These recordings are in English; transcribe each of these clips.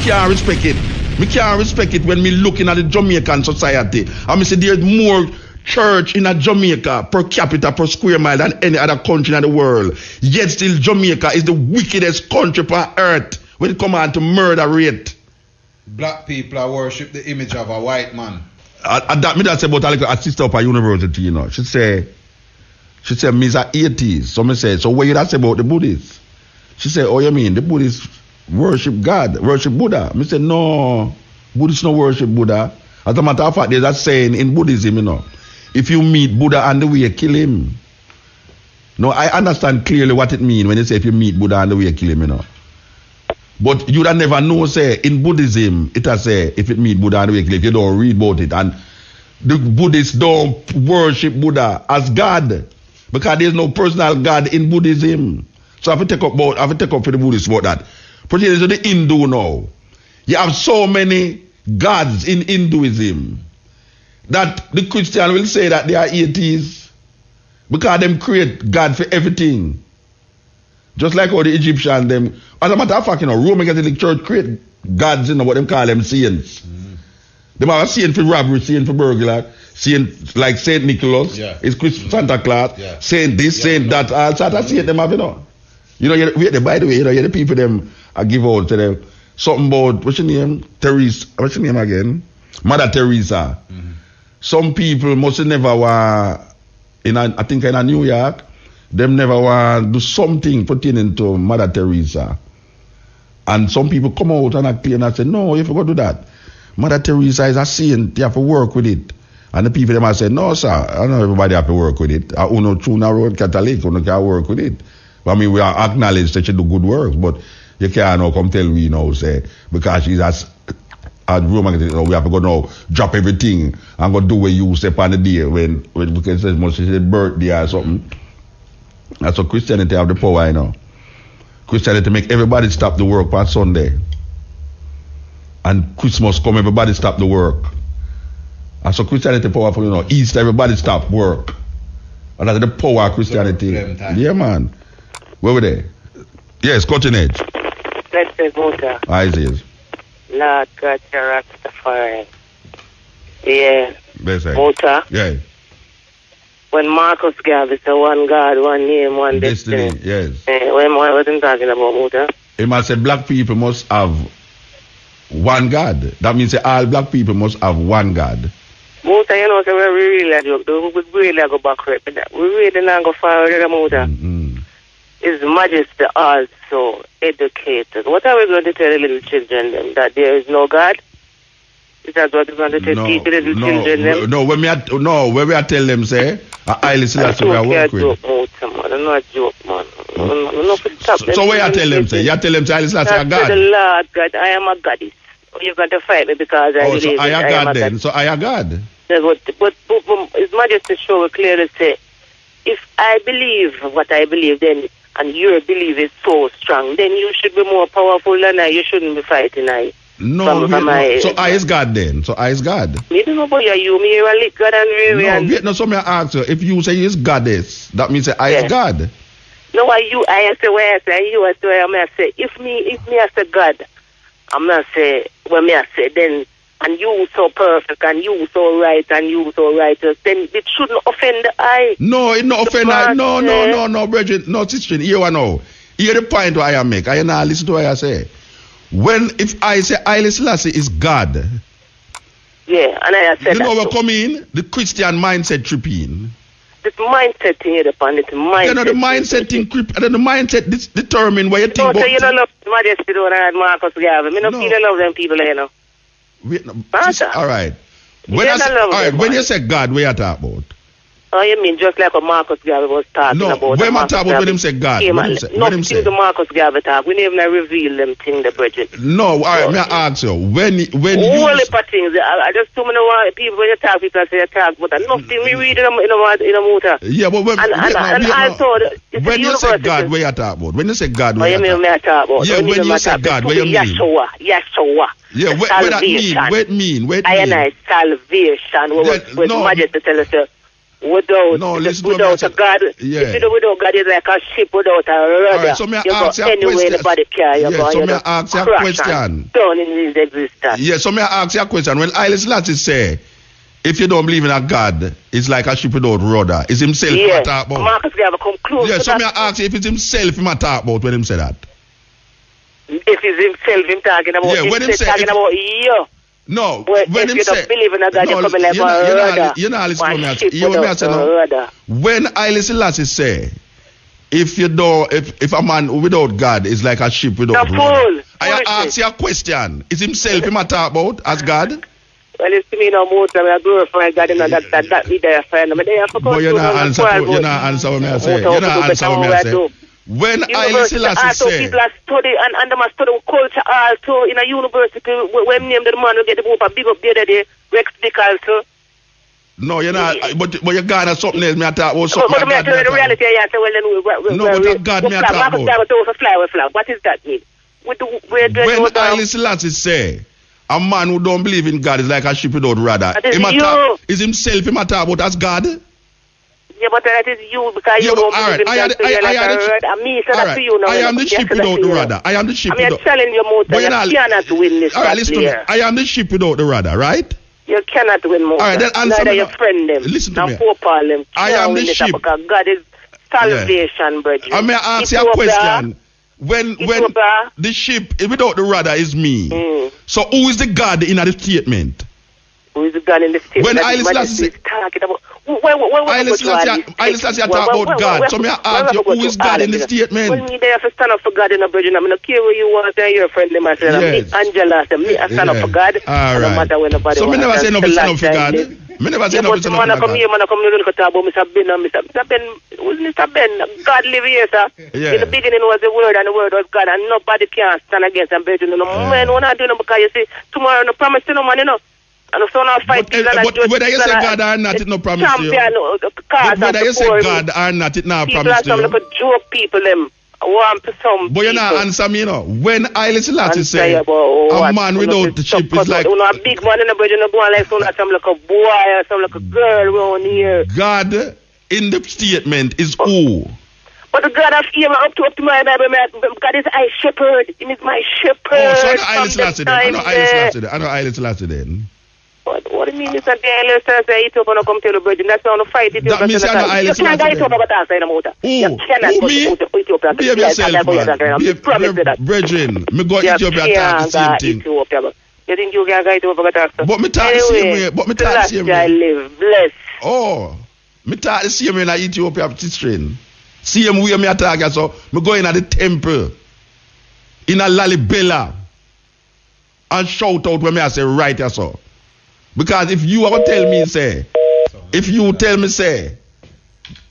can't respect it. Me can't respect it when me looking at the Jamaican society. And me say there's more church in a Jamaica per capita per square mile than any other country in the world. Yet still Jamaica is the wickedest country on earth when it comes on to murder rate. Black people are worship the image of a white man. That say about a sister up at university, you know. She say me's a atheist. So me say, so what you that say about the Buddhists? She say, oh, you mean the Buddhists worship God, worship Buddha? Me say, no, Buddhists don't worship Buddha. As a matter of fact, there's a saying in Buddhism, you know, if you meet Buddha on the way, kill him. No, I understand clearly what it means when you say if you meet Buddha on the way, kill him, you know. But you don't never know, say, in Buddhism, it has say, if it meet Buddha on the way, kill him, if you don't read about it. And the Buddhists don't worship Buddha as God, because there's no personal God in Buddhism. So I have to take up for the Buddhists about that. Particularly to the Hindu now. You have so many gods in Hinduism that the Christian will say that they are atheists because them create God for everything. Just like how the Egyptians them. As a matter of fact, you know, Roman Catholic Church create gods, you know, what them call them saints. They have a saint for robbery, saint for burglar, saint like Saint Nicholas, it's Santa Claus, saint this, saint that, all sorts of saint them have, you know. You know, by the way, you know, the people them I give out to them something about what's your name? Teresa. What's your name again? Mother Teresa. Some people must never want I think in New York, them never want do something pertaining to Mother Teresa. And some people come out and I clear and say, no, you forgot to do that. Mother Teresa is a saint, you have to work with it. And the people them have said, no, sir, I know everybody have to work with it. I know Tuna Road Catholic, you can work with it. I mean, we are acknowledged that she do good work, but you can't now come tell me, you know, say, because she's as Roman, you know, we have to go now, drop everything and go do what you say on the day when because it's must say birthday or something. That's what Christianity have the power, you know. Christianity make everybody stop the work on Sunday. And Christmas come, everybody stop the work. That's what Christianity powerful, you know. Easter, everybody stop work. And that's the power of Christianity. Yeah, man. Where were they? Yes, cutting edge. Let's say Muta. I see. Lord God, your Rastafari. Yeah. Muta. Yeah. When Marcus Garvey said one God, one name, one destiny. Yes. What I'm talking about, Muta? He must say black people must have one God. That means that all black people must have one God. Muta, you know, so we really joke. We really go back with that. We really not go forward, Muta. His Majesty also educated. What are we going to tell the little children them? That there is no God? Is that what we're going to teach the little children them? No, when we are tell them, say, I Selassie we are work with. I'm not joke, man. So what you tell them, say? You tell them, say, I Selassie are God? The Lord God, I am a goddess. You're going to fight me because I believe so I am God then. So I am God. But His Majesty show clearly say, if I believe what I believe, then and your belief is so strong, then you should be more powerful than I. You shouldn't be fighting I. No, so I is God then. So I is God. Me don't know about you. Me are like God and no, so me ask you. If you say you is goddess, that means say I is God. No, I say where I say you. I say where I say. If me I say God, I'm not say when me I say then. And you so perfect, and you so right, and you so righteous, then it shouldn't offend the eye. No, it not offend I. No, Bridget, no, sister, here I know. Here the point what I make. I now listen to what I say. If I say Haile Selassie is God. Yeah, and I said you know what come in? The Christian mindset trip in. This mindset thing here upon it. Mindset. You know the mindset thing creep, and then the mindset determine what you think about. No, so you don't love Majesty don't have Marcus Garvey. Me no feel I love them people, you know. All right. When you say God, what you talk about? Oh, you mean just like what Marcus Garvey was talking about? No, when I talk about when him say God, when him say the Marcus Garvey talk, we never reveal them things, the Bridget. No, all right, may I ask you, when you... All the things, I just too many people, when you talk, people say you talk, but nothing we read in a motor. Yeah, but when you say God, what you talk about? When you say God, what you talk about? Yeah, when you say God, what you mean? Yeshua. Yeah, what that mean? I and I salvation. What Majesty tell us? without a God. Yeah. If you do without God, it's like a ship without a rudder. Right, so may I ask you a anywhere question? the body can, you go, So you may I just ask you a crash question? and down in his existence. Yeah, so may I ask you a question? When Haile Selassie say, if you don't believe in a God, it's like a ship without rudder. Is himself Yeah, talk about? Marcus Garvey come close. Yeah, to so that. may I ask you if it's himself him talk about when him say that? If it's himself, him talking about. Yeah, when him say talking about you. No, Well, when if him you say don't believe in a God, no, you come like a rudder. you're not listening to me. One ship You want me to without say a no? rudder. When Haile Selassie say, if you don't, if a man without God is like a ship without rudder, I ask you a question: is himself him talk about as God? Well, it's to me no more than I glorify God and that be there for him. But you're not answer what me I say. You're not answer what me I say. When Haile Selassie say, people are study and them are study culture also in a university. When name the man will get the book and big up the other day, Rex Dick also. No, you're not. But you're God or something else. Me I talk about something. But me tell you the reality. I say, well then no, but God me I talk about. What is that mean? When Haile Selassie say, a man who don't believe in God is like a ship without rudder. Is himself him talk about as God? Yeah, but that is you because you don't believe in God. I am the ship without the rudder. I am the ship without. I'm telling you, Mota, you cannot win this. All right, listen to me. I am the ship without the rudder, right? You cannot win, Mota. All right, then answer neither me. your friend them. Listen to me. Them. I am the ship. Because God is salvation, brethren. I may ask you a question. When the ship without the rudder is me, so who is the God in the statement? Who is the God in the statement? When Haile Selassie talking about Haile Selassie talk about God, so may I ask you who is God in the statement? When me there to stand up for God in a bridge, I'm not care where you want to tell your friend them. I said, Angela said, me I stand up for God. All right. No matter when nobody so me never say nothing stand up for God. Me never say nothing stand up for God. Come here, man, come here, look at Mr. Ben, who's Mr. Ben? God live here, sir. In the beginning was the word, and the word was God, and nobody can stand against them. No man, we're not doing it because you see, tomorrow no promise to no man, you know. And so now fight but whether you say God or not, it no promise to you. But whether you say God or not, it no promise to you. People are joke people them. But you not answer me, you know. When Haile Selassie say a man without the ship is like a big man in the bridge, no boy like some like a boy or some like a girl around here. God in the statement is who? But the God of Eva up to my Bible, God is my shepherd. He is my shepherd. Oh, so I know Haile Selassie then. I know Haile Selassie then. What do you mean? It's not the Haile Selassie Ethiopia no come to the virgin. That's how no fight it. That means I know Haile Selassie. You can't go Ethiopia but that's in the motor. You cannot go to Ethiopia. Behave yourself, man. Brethren, me go Ethiopia talk the same thing. You think you can go Ethiopia but that's But me talk the same way. But me talk the same way. I live blessed. Oh, me talk the same way in Ethiopia teaching. Same way me talk so. Me go in at the temple in a Lalibela and shout out when me I say right so. Because if you ever tell me say,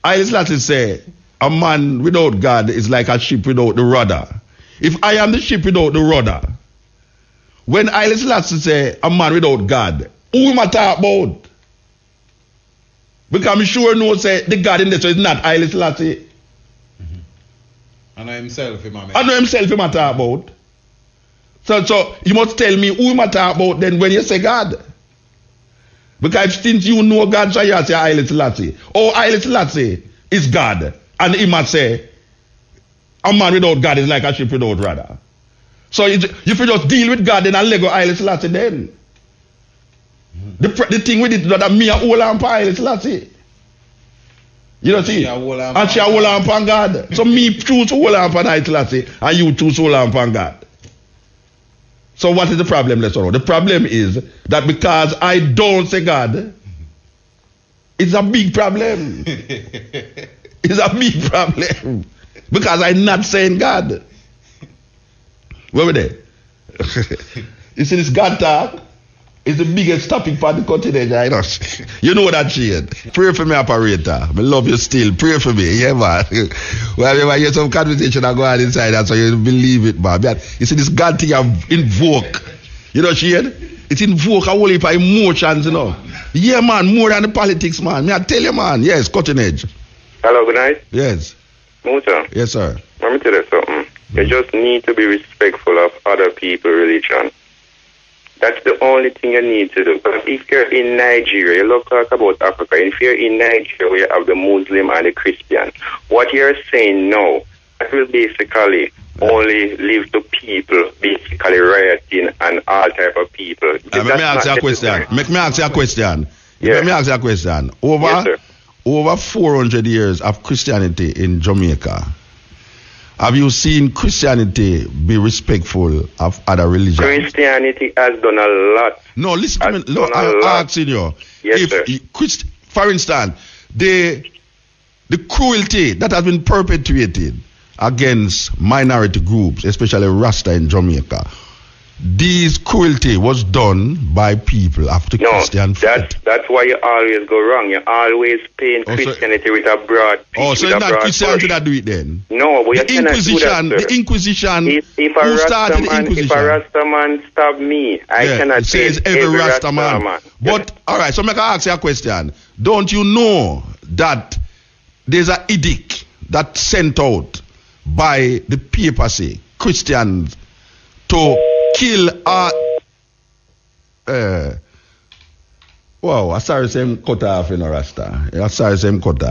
Haile Selassie say, a man without God is like a ship without the rudder. If I am the ship without the rudder, when Haile Selassie say, a man without God, who am I talk about? Because I'm sure no say, the God in this is not Haile Selassie. I know himself, I know himself, him I talk about. So you must tell me who am I talk about then when you say God. Because since you know God, so you say Haile Selassie. Oh, Haile Selassie is God. And he must say, a man without God is like a ship without rudder. So if you just deal with God, then I'll let go Haile Selassie then. The thing with it is that me a hold on for Haile Selassie. You know see? And she a hold on for God. So me choose to hold on for Haile Selassie and you choose to hold on for God. So what is the problem, let's know? The problem is that because I don't say God, it's a big problem. It's a big problem. Because I'm not saying God. Where were they? You see this God talk is the biggest topic for the continent, I know. You know that shit. Pray for me, operator. I love you still. Pray for me. Yeah, man. Whenever I hear some conversation, I go on inside that so you believe it, man. You see this God thing I invoke. You know, Shane? It invoke a whole heap of emotions, you know. Yeah, man, more than the politics, man. Me I tell you, man. Yes, cutting edge. Hello, good night. Yes. Muta. Yes, sir. Let me tell you something. You just need to be respectful of other people's religion. That's the only thing you need to do. But if you're in Nigeria, you look talk about Africa, if you're in Nigeria where you have the Muslim and the Christian, what you're saying now, that will basically only leave the people basically rioting and all type of people. Let me ask you a question. Make me ask you a question. Yeah. Let me ask you a question. Yes, Over 400 years of Christianity in Jamaica, have you seen Christianity be respectful of other religions? Christianity has done a lot. No, listen to me. Has Look, done a I'm lot. asking you. Yes, sir. For instance, the cruelty that has been perpetuated against minority groups, especially Rasta in Jamaica, this cruelty was done by people of the Christian faith. That's why you always go wrong. You always paint Christianity with a broad. Oh, so it's not Christianity that do it then? No, but you cannot do that, sir. The Inquisition. If who started the Inquisition? If a Rasta man stab me, I cannot it says paint every Rasta man. But all right, so make I ask you a question. Don't you know that there's an edict that's sent out by the papacy, Christians, to kill wow, I saw him cut off in a Rasta. I saw him cut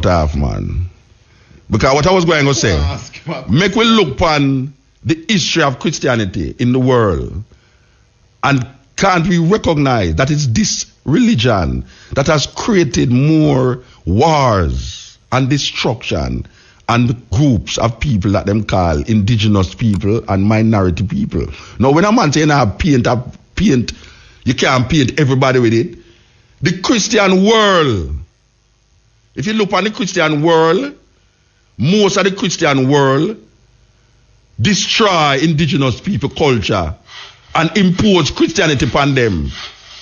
off, man. Because what I was going to say, make we look upon the history of Christianity in the world, and can't we recognize that it's this religion that has created more wars and destruction and groups of people that them call indigenous people and minority people. Now, when a man say you have paint, you can't paint everybody with it. The Christian world, if you look on the Christian world, most of the Christian world destroy indigenous people culture and impose Christianity upon them.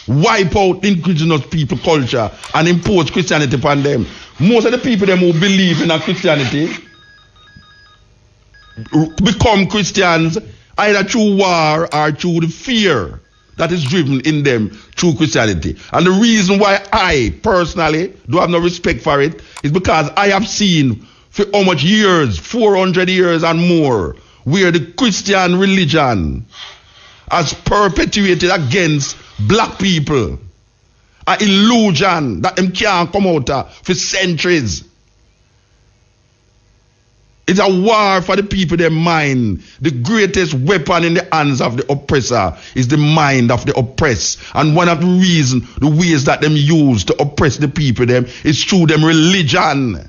Wipe out indigenous people culture and impose Christianity upon them. Most of the people them who believe in a Christianity become Christians either through war or through the fear that is driven in them through Christianity. And the reason why I personally do have no respect for it is because I have seen for how much years, 400 years and more, where the Christian religion has perpetuated against black people an illusion that them can't come out of for centuries. It's a war for the people, their mind. The greatest weapon in the hands of the oppressor is the mind of the oppressed. And one of the ways that them use to oppress the people them is through them religion.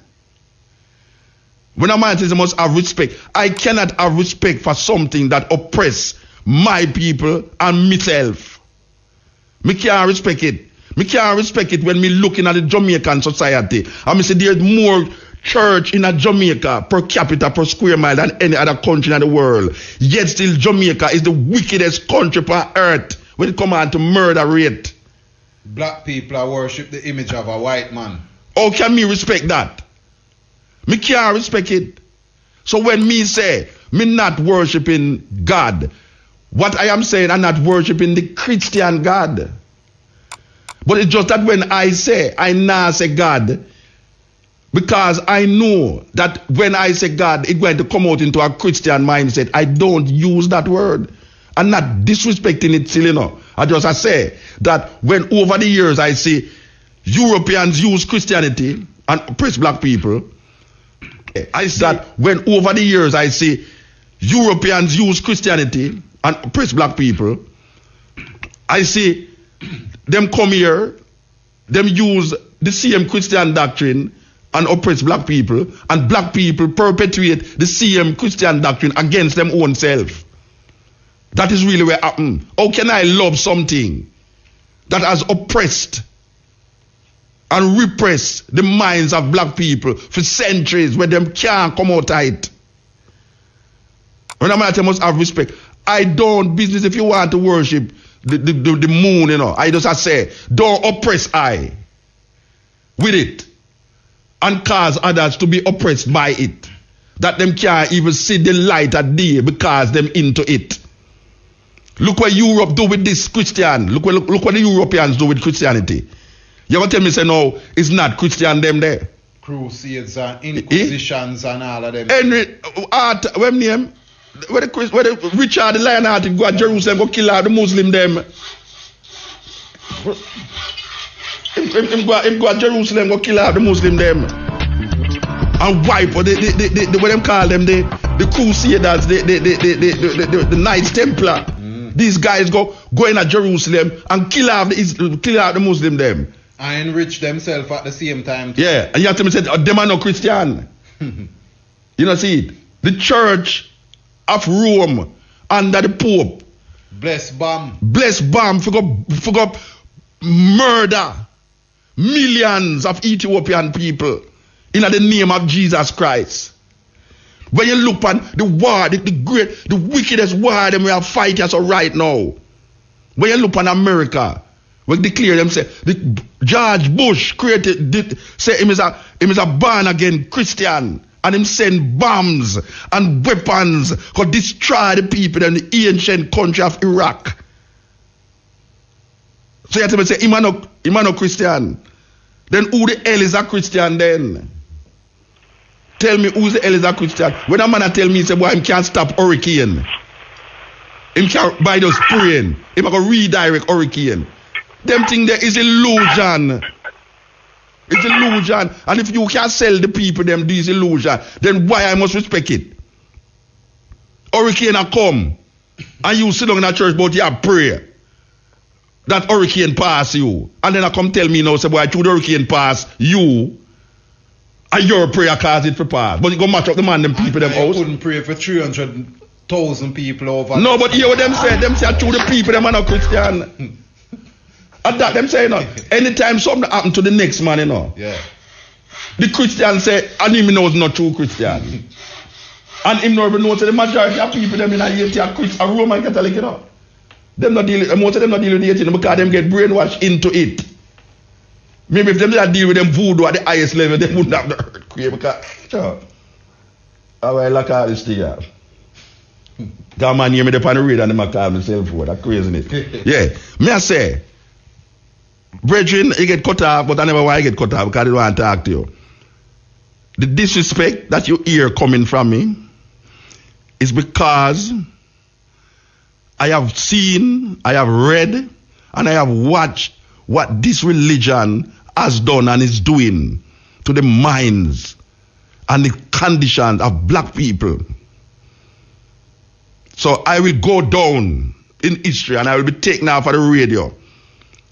When a man says he must have respect, I cannot have respect for something that oppress my people and myself. Me can't respect it. Me can't respect it when me looking at the Jamaican society and me say there's more church in a Jamaica per capita per square mile than any other country in the world. Yet still Jamaica is the wickedest country on earth when it comes on to murder rate. Black people are worship the image of a white man. How can me respect that? Me can't respect it. So when me say me not worshiping God, what I am saying I'm not worshiping the Christian God. But it's just that when I say I not say God, because I know that when I say God, it's going to come out into a Christian mindset. I don't use that word. I'm not disrespecting it still, you know. I say that when over the years I see Europeans use Christianity and oppress black people, I see that when over the years I see Europeans use Christianity and oppress black people, I see them come here, them use the same Christian doctrine and oppress black people, and black people perpetuate the same Christian doctrine against them own self. That is really what happened. How can I love something that has oppressed and repressed the minds of black people for centuries where them can't come out of it? When I must have respect. I don't business if you want to worship the moon, you know. I just say, don't oppress I with it and cause others to be oppressed by it. That them can't even see the light of day because them into it. Look what Europe do with this Christian. Look what the Europeans do with Christianity. You ever tell me say no, it's not Christian them there. Crusades and inquisitions and all of them. Henry, what name? where the Richard the Lionhearted go to Jerusalem, go kill out the Muslim them. Him go to Jerusalem, go kill out the Muslim them. And wipe what them call them, the Crusaders, the Knights Templar. These guys go in at Jerusalem and kill out the Muslim them. And enrich themselves at the same time. Yeah, and you have to say, them are no Christian. You know, see it? The Church of Rome under the Pope. Bless bomb For murder millions of Ethiopian people in the name of Jesus Christ. When you look on the war, the wickedest war them we are fighting so right now. When you look on America, we declare them say George Bush say him is a born again Christian, and him send bombs and weapons to destroy the people in the ancient country of Iraq. So you have to say him are no Christian. Then who the hell is a Christian then? Tell me who's the hell is a Christian. When a man tell me say boy him can't stop hurricane, him can't by just praying, him go redirect hurricane. Them thing there is illusion. It's illusion. And if you can't sell the people them this illusion, then why I must respect it? Hurricane a come and you sit down in a church but you have prayer that hurricane pass you, and then I come tell me now say boy through the hurricane pass you and your prayer cause it for pass, but you go match up the man them people them house. I couldn't pray for 300,000 people over. No, but hear what them say through the people them are not Christian. And that them say, you know, anytime something happen to the next man, you know, yeah, the Christian say, and him knows not true Christian. And him not even know the majority of people them in Haiti are Roman Catholic, you know. Them not deal, most of them not deal with Haiti because them get brainwashed into it. Maybe if them not deal with them voodoo at the highest level, they wouldn't have the earthquake because, sure. How I like all this thing, yeah. That man hear me up on the radio and them call me cell phone, that's crazy, isn't it? Yeah, me I say, brethren, you get cut off, but I never want to get cut off because I don't want to talk to you. The disrespect that you hear coming from me is because I have seen, I have read, and I have watched what this religion has done and is doing to the minds and the conditions of black people. So I will go down in history and I will be taken off of the radio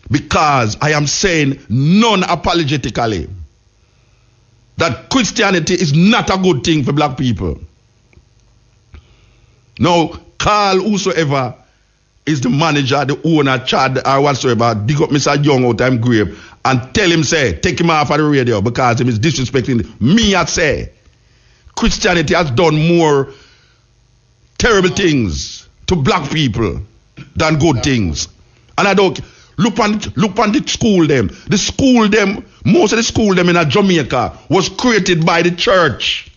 because I am saying non-apologetically that Christianity is not a good thing for black people. Now, call whosoever is the manager, the owner, Chad, or whatsoever, dig up Mr. Young out of him grave and tell him, say, take him off of the radio because he is disrespecting me. I say, Christianity has done more terrible things to black people than good things. And I don't look on the school them. The school them, most of the school them in Jamaica was created by the church.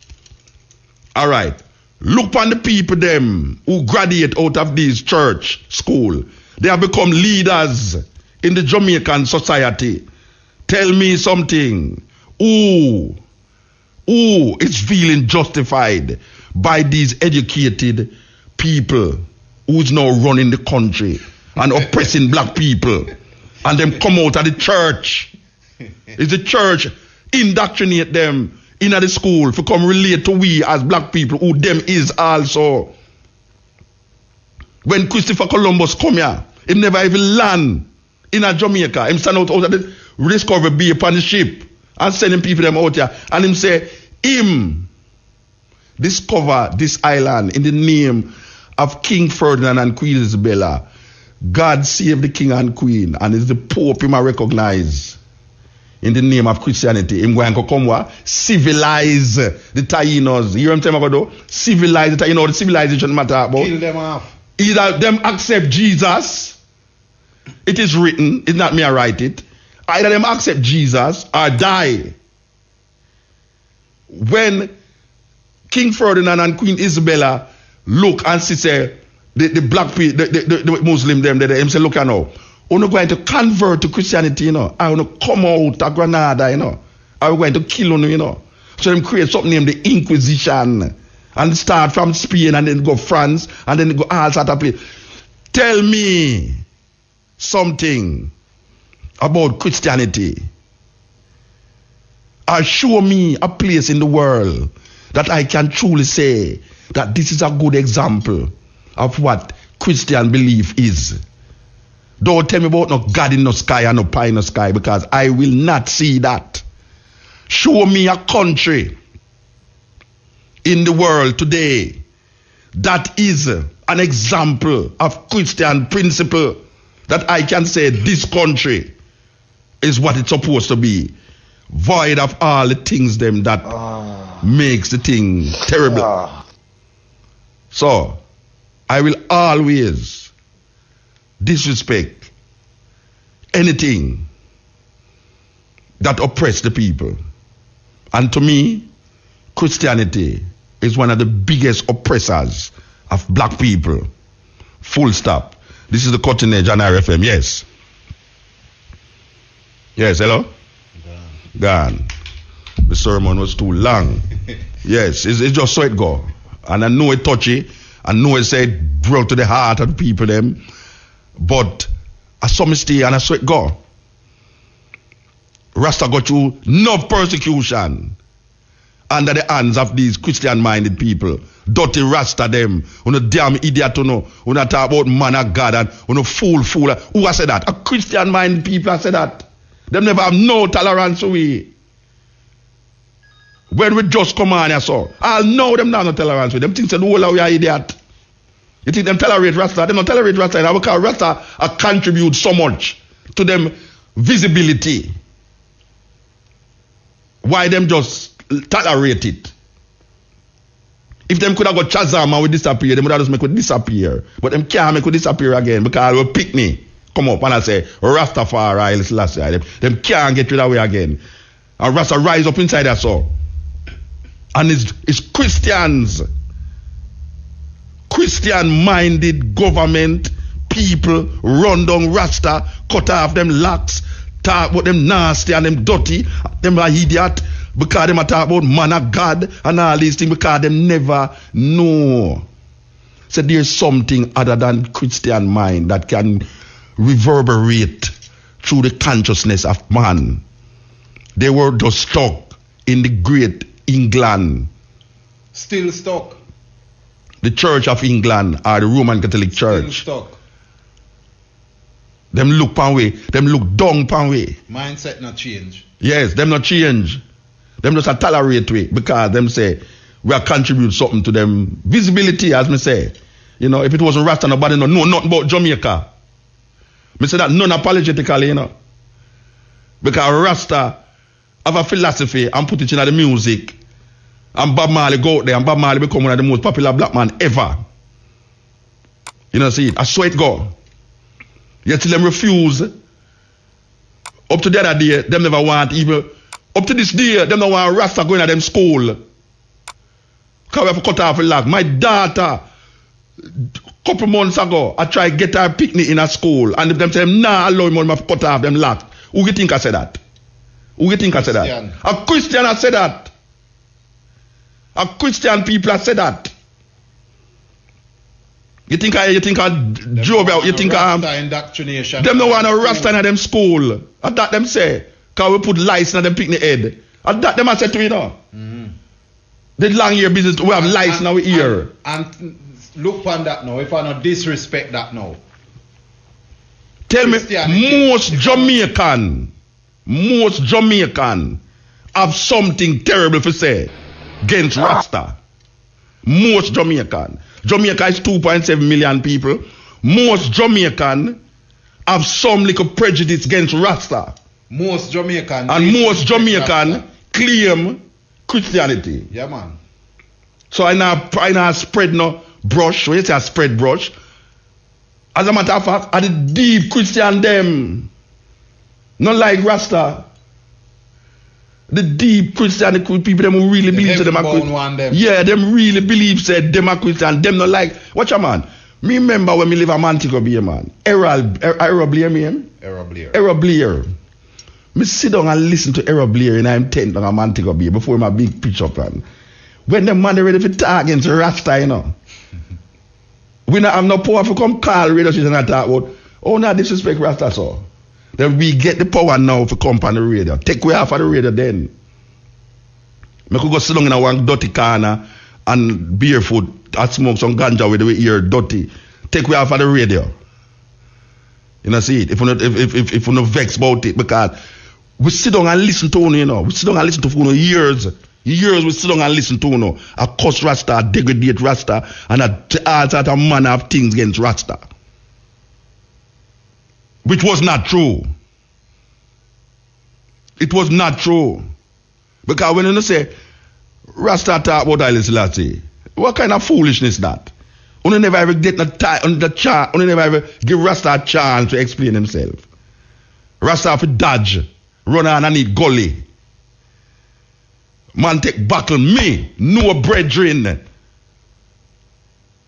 All right. Look on the people them who graduate out of this church school. They have become leaders in the Jamaican society. Tell me something. Who is feeling justified by these educated people who's now running the country and oppressing black people, and them come out of the church? Is the church indoctrinate them in the school for come relate to we as black people who them is also? When Christopher Columbus come here, he never even land in a Jamaica. Him stand out of the Discovery Bay upon the ship and sending people them out here, and him say him discover this island in the name of King Ferdinand and Queen Isabella. God save the king and queen, and it's the Pope him I recognize in the name of Christianity. Him going to come what? Civilize the Taínos. You hear what I'm saying about? Civilize the Taínos. The civilization matter about. Kill them off. Either them accept Jesus, it is written, it's not me I write it. Either them accept Jesus or die. When King Ferdinand and Queen Isabella look and see say the black people, the Muslim them, they say, look now, we're not going to convert to Christianity, you know. I want to come out of Granada, you know. Are we going to kill you, you know. So them create something named the Inquisition. and start from Spain and then go France and then go all sort of place. Tell me something about Christianity. Or show me a place in the world that I can truly say that this is a good example of what Christian belief is. Don't tell me about no God in the sky and no pie in the sky, because I will not see that. Show me a country in the world today that is an example of Christian principle that I can say this country is what it's supposed to be, void of all the things them that makes the thing terrible. So I will always disrespect anything that oppress the people. And to me, Christianity is one of the biggest oppressors of black people. Full stop. This is the Cutting Edge on RFM. Yes. Yes, hello? Gone. The sermon was too long. Yes, it's just so it go. And I know it touchy. I know it said brought to the heart of the people them. But I saw me stay and I saw it go. Rasta got through no persecution under the hands of these Christian-minded people. Dirty Rasta them. You know, damn idiot, you know. You know, talk about man of God and you know, fool. Who has said that? A Christian-minded people have said that. Them never have no tolerance for we. When we just come on here, so I'll know them not no tolerance with them. Think that the whole of we are idiot. You think them tolerate Rasta? Them not tolerate Rasta. And because Rasta contribute so much to them visibility. Why them just tolerate it? If them could have got Chazam and we disappear, them would have just make it disappear. But them can't make it disappear again because they will pick me. Come up and I say, Rastafari, them can't get rid of it again. And Rasta rise up inside us all. And it's Christians, Christian-minded government, people run down Rasta, cut off them locks, talk about them nasty and them dirty, them are idiot, because them talk about man of God and all these things, because them never know. So there's something other than Christian mind that can reverberate through the consciousness of man. They were just stuck in the great England. Still stuck. The Church of England or the Roman Catholic Church. Still stuck. Them look pan way. Them look down pan way. Mindset not change. Yes, them not change. Them just a tolerate way because them say we are contribute something to them visibility, as me say. You know, if it wasn't Rasta, nobody know nothing about Jamaica. Me say that non-apologetically, you know. Because Rasta have a philosophy and put it in the music. And Bob Marley go out there and Bob Marley become one of the most popular black man ever. You know, see it. I saw it go. Yet till them refuse. Up to the other day, them never want even. Up to this day, them don't want Rasta going to them school. Because we have to cut off a lag. My daughter, couple months ago, I tried to get her picnic in a school. And if them say, nah, allow him to cut off them lag. Who you think I said that? Who you think I said that? A Christian has said that. A Christian people have said that. You think I drove out? You think indoctrination? Them no want to Rasta in them school. And that them say, cause we put lights in them picnic head. And that them I said to you know. The long year business, we have lights in our ear. And look on that now. If I not disrespect that now. Tell me, most Jamaican have something terrible to say against Rasta. Most Jamaican. Jamaica is 2.7 million people. Most Jamaican have some little prejudice against Rasta. Most Jamaican. And most Jamaican claim Christianity. Yeah, man. So I now spread no brush. When you say I spread brush, as a matter of fact, are the deep Christian them. Not like Rasta. The deep Christian people them who really believe that them are Christian. Yeah, them really believe said them are Christian. Them not like. Watch a man. Me remember when me live a Montego Bay, man. Errol Blair, me him? Errol Blair. Me sit down and listen to Errol Blair in I'm tent on a Montego Bay before my big pitch up, man. when the man ready for talk against Rasta, you know. We not have no power to come call radio station and talk about, oh, not disrespect Rasta, so. Then we get the power now to come on the radio. Take away off of the radio then. I could go sit down in a one dirty corner and barefoot and smoke some ganja with the ear dirty. Take away off of the radio. You know, see it. If you not vex about it, because we sit down and listen to you know. We sit down and listen to years. Years we sit down and listen to you know. A cuss Rasta, a degrade Rasta, and all sort of manner of things against Rasta. Which was not true. It was not true. Because when you say Rasta talk about Haile Selassie, what kind of foolishness that? You never ever get you never ever give Rasta a chance to explain himself. Rasta have to dodge, run on and eat gully. Man take buckle me, no brethren.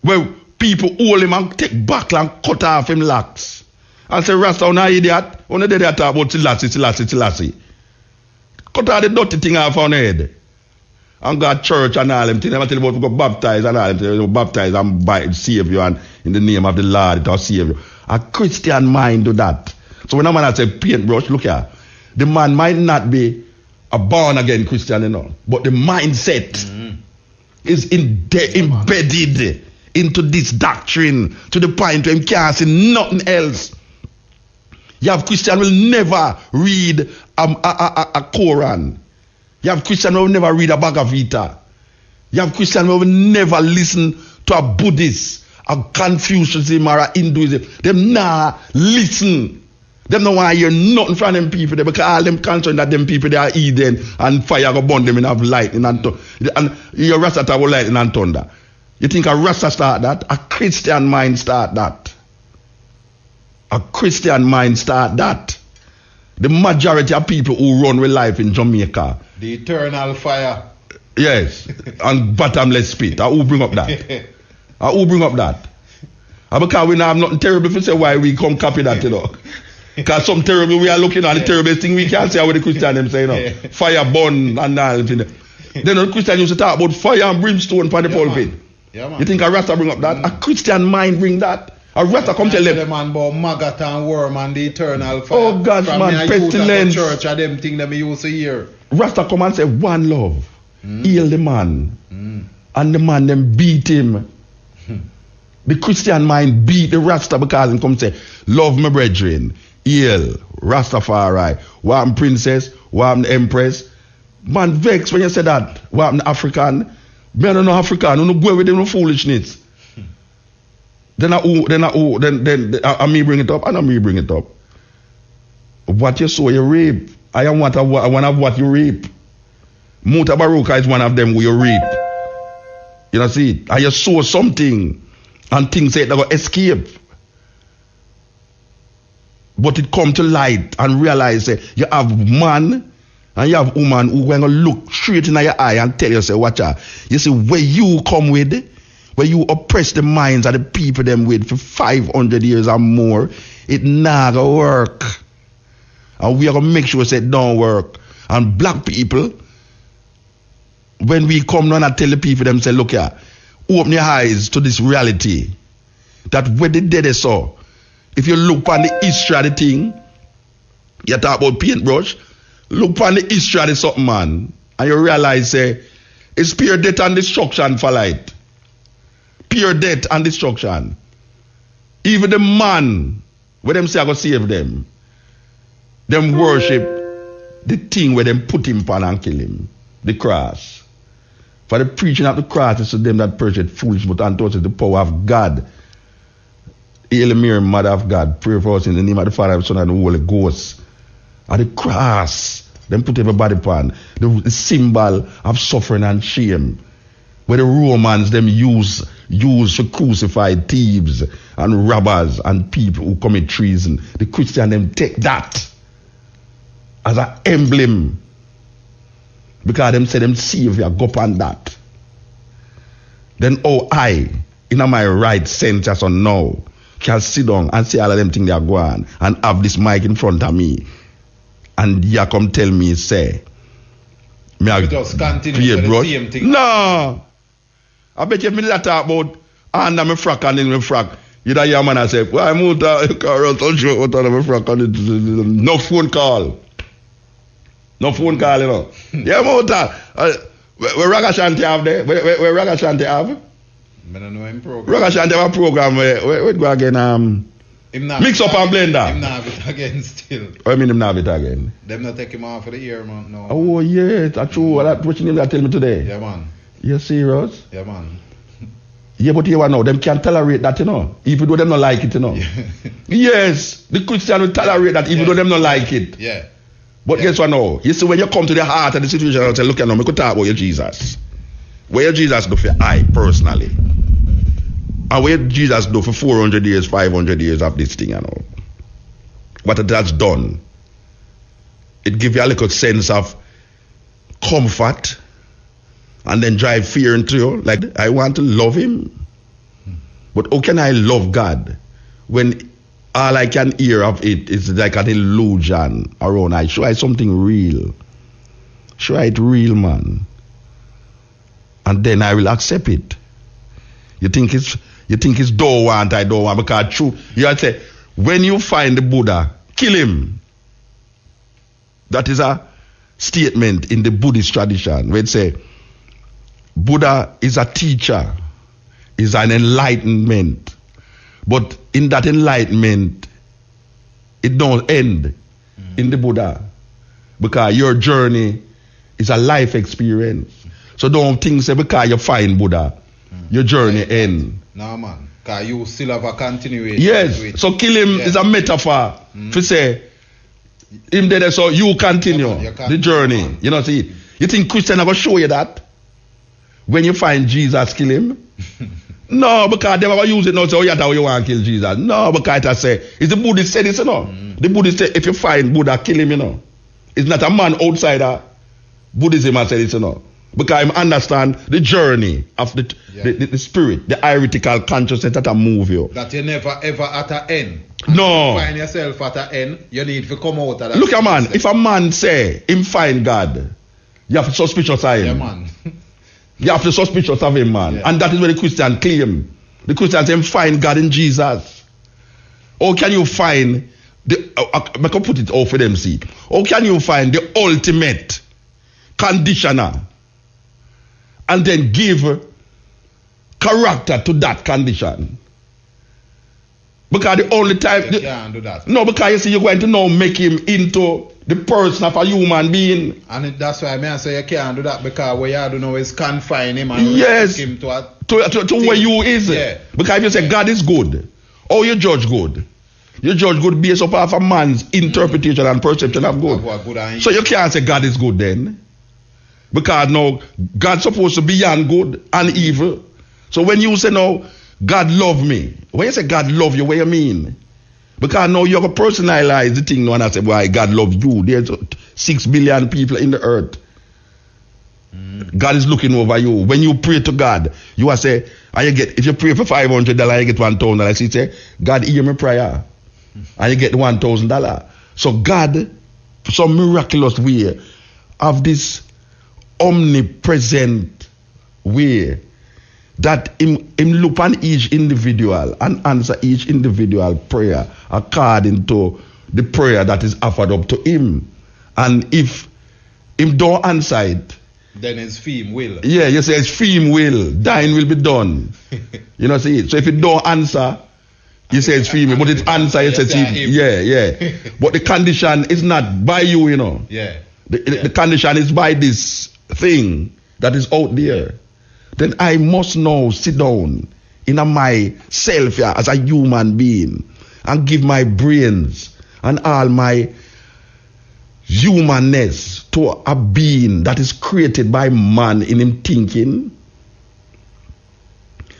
Where people hold him and take buckle and cut off him locks. And say, Rasta, you're idiot. You're not there talk about Selassie. Cut all the dirty thing off on head. And go to church and all them things. Never tell you about to go baptize and all them things. Baptize and save you and in the name of the Lord it will save you. A Christian mind do that. So when a man say paintbrush, look here. The man might not be a born again Christian, you know. But the mindset is embedded into this doctrine to the point where he can't see nothing else. You have Christian will never read a Quran. You have Christian will never read a Bhagavad Gita. You have Christian will never listen to a Buddhist, a Confucianism or a Hinduism. Them nah listen. Them don't want to hear nothing from them people there because all them concerned that them people they are Eden and fire go burn them in have lightning and your Rasta will lightning and thunder. You think a Rasta start that? A Christian mind start that. A Christian mind start that. The majority of people who run with life in Jamaica. The eternal fire. Yes. And bottomless pit. Who bring up that? Who bring up that? Because we now have nothing terrible to say why we come copy that, you know. Because some terrible we are looking at the terrible thing we can't say what the Christian them say, you know. Fire burn and all. Then the Christian used to talk about fire and brimstone for the pulpit. Yeah, man. You think a Rasta bring up that? A Christian mind bring that? A Rasta come tell them. Man about maggot and worm and the eternal fire. Oh gosh, from man, pestilence. Church and them thing that me used to hear. Rasta come and say one love. Heal the man. And the man them beat him. The Christian mind beat the Rasta because he come say, love my brethren. Heal. Rastafari. What am princess? What am the empress? Man vex when you say that. What am the African? Me don't know African. You don't go with them no foolishness. Then I me bring it up, and I me bring it up. What you sow, you reap. I am one of what you reap. Mutabaruka is one of them who you reap. You know, see it? And you sow something, and things say they go escape. But it come to light and realize you have man and you have woman who going to look straight in your eye and tell you, say, watch out. You see, where you come with, where you oppress the minds of the people them with for 500 years or more, it not gonna work. And we are gonna make sure it don't work. And black people, when we come down and tell the people them, say, look here, open your eyes to this reality. That when the dead is so, if you look on the history of the thing, you talk about paintbrush, look on the history of the something, man, and you realize, it's pure death and destruction for light. Pure death and destruction. Even the man, where them say I go save them, them worship the thing where them put him upon and kill him, the cross. For the preaching of the cross is to them that purchase foolish, but unto us is the power of God. Hail Mary, Mother of God, pray for us in the name of the Father, the Son, and the Holy Ghost. At the cross, them put everybody upon the symbol of suffering and shame. Where the Romans them use to crucify thieves and robbers and people who commit treason. The Christian them take that as an emblem. Because them say them Savior go upon that. Then I, in my right sense as on now, can sit down and see all of them things they are going and have this mic in front of me. And you come tell me, say, Me We just continue to the same thing. No. I bet you me that talk about under me frack and in me frack. You know your man I say, why move the car out on show out under me frack and no phone call. No phone call, you know. Yeah, move that. Where Raga Shanti have there? Where Raga Shanti have? I don't know him program. Raga Shanti have a program where go again mix up and blender. Him not have it again still. I mean him not have it again. Them not take him off for the year, man. No. Oh yeah, that's true. That what you need to tell me today. Yeah, man. You serious? Yeah, man. Yeah, but you know, them can't tolerate that, you know. Even though them not like it, you know. Yes, the Christian will tolerate that even though them not like it. Yeah. But guess what now? You see, when you come to the heart of the situation, I say, look at now, I could talk about your Jesus. Where your Jesus do for I personally? And where Jesus do for 400 years, 500 years of this thing, you know. What it has done, it gives you a little sense of comfort and then drive fear into you. Like, I want to love him. But how can I love God when all I can hear of it is like an illusion around? I show it something real. Show it real, man. And then I will accept it. You think it's don't want, I don't want, because true. You have to say, when you find the Buddha, kill him. That is a statement in the Buddhist tradition where it say Buddha is a teacher, is an enlightenment. But in that enlightenment, it don't end in the Buddha. Because your journey is a life experience. So don't think say because you find Buddha, your journey end. No, man. Because you still have a continuation. Yes. So kill him is a metaphor to say him there so you continue the journey. You know, see, you think Christian are going to show you that? When you find Jesus, kill him? No, because they will use it now, so that's how you want to kill Jesus. No, because I say, it's the Buddhist said this, you know. The Buddhist say, if you find Buddha, kill him, you know. It's not a man outsider. Buddhism has said this, you know. Because I understand the journey of the spirit, the heretical consciousness that move you. That you never ever at an end. No. You find yourself at an end, you need to come out of that. Look a man, if a man say him find God, you have to suspicious of him. Yeah, man. You have to suspicious of him, man. Yeah. And that is what the Christian claim. The Christian say find God in Jesus. Or can you find I can put it all for them see. Or can you find the ultimate conditioner and then give character to that condition? Because the only time You can't do that. no, because you see you're going to now make him into the person of a human being. And that's why I say you can't do that, because what you do now is confine him and Yes. restrict him to a To where you is. Yeah. Because if you say God is good, or you judge good. You judge good based upon a man's interpretation and perception of good. Of what good and So you can't say God is good then. Because now God's supposed to be beyond good and evil. So when you say now God love me, when you say God love you, what you mean? Because now you have to personalize the thing now and I say, why God love you? There's 6 billion people in the earth. God is looking over you. When you pray to God, you will say, and you get, if you pray for $500, you get $1,000. He say, God hear my prayer. And you get $1,000. So God, for some miraculous way, of this omnipresent way, that him look on each individual and answer each individual prayer according to the prayer that is offered up to him. And if him don't answer it, then his theme will. yeah, you say it's theme will, thine will be done. You know, see it. So if it don't answer, you say it's theme, but it answer, you say it's him. Yeah. But the condition is not by you, you know. Yeah. The condition is by this thing that is out there. Then I must now sit down in myself as a human being and give my brains and all my humanness to a being that is created by man in him thinking,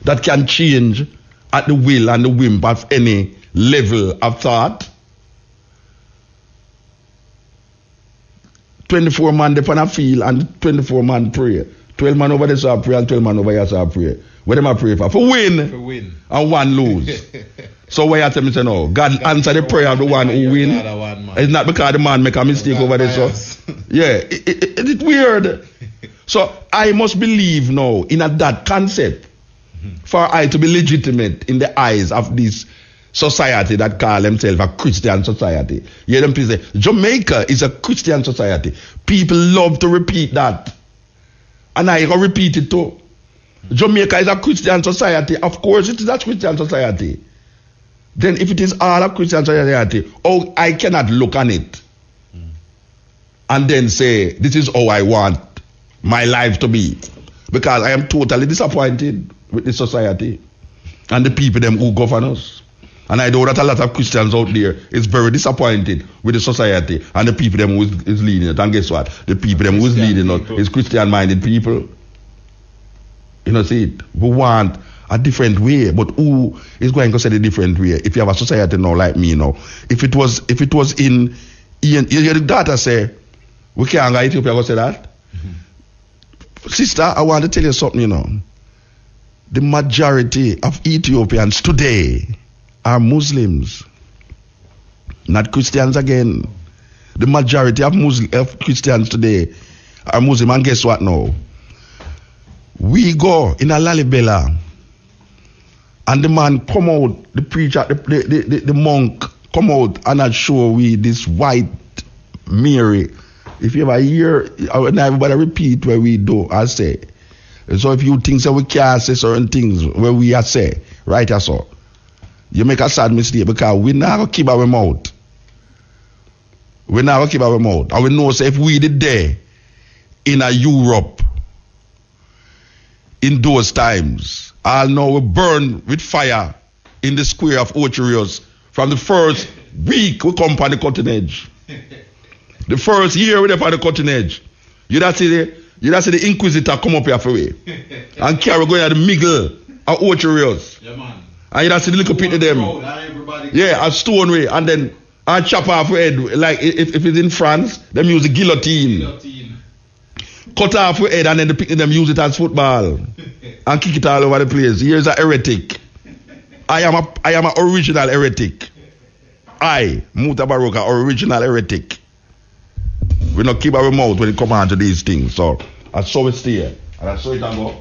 that can change at the will and the whim of any level of thought. 24 man depend on feel and 24 man pray. 12 man over there saw pray and 12 man over here saw pray. What am I pray for? For win. For win. And one lose. So why you tell me say no? God answer the prayer of the one who win. One, It's not because the man make a mistake over there, so Yeah, it's weird. So I must believe now in that concept for I to be legitimate in the eyes of this society that call themselves a Christian society. You hear them people say, Jamaica is a Christian society. People love to repeat that. And I can repeat it too. Jamaica is a Christian society. Of course it is a Christian society. Then if it is all a Christian society, oh, I cannot look on it and then say, this is how I want my life to be. Because I am totally disappointed with the society and the people them who govern us. And I know that a lot of Christians out there is very disappointed with the society and the people them who is leading it. And guess what? The people them who is leading it is Christian-minded people. You know, see it? We want a different way, but who is going to say the different way? If you have a society now like me now, if it was in Ian, you hear the daughter say, we can't go Ethiopia, go say that? Sister, I want to tell you something, you know. The majority of Ethiopians today are Muslims, not Christians again. The majority of Christians today are Muslim, and guess what now? We go in a Lalibela, and the man come out, the preacher, the monk come out and show we this white Mary. If you ever hear, and everybody repeat where we do, I say. So if you think so we can't say certain things where we are say, right or so, you make a sad mistake because we not gonna keep our mouth. We not gonna keep our mouth. And we know say if we did there in a Europe in those times, I'll know we burn with fire in the square of Ocherios from the first week we come on the cutting edge. The first year we on the cutting edge. You don't see the Inquisitor come up here for we and carry going at the middle of Ocherios. Yeah, man. And you don't see the little pit of them. Yeah, a stone way. And then I chop off head. Like if it's in France, them use the guillotine. Cut off your head and then the picnic them use it as football and kick it all over the place. Here's a heretic. I am a original heretic. I, Mutabaruka, original heretic. We not keep our mouth when it comes on to these things. So I saw it stay. And I saw it and go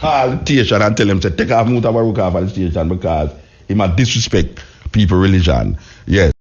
call the station and tell them to take off Mutabaruka off of the station because he might disrespect people religion. Yes.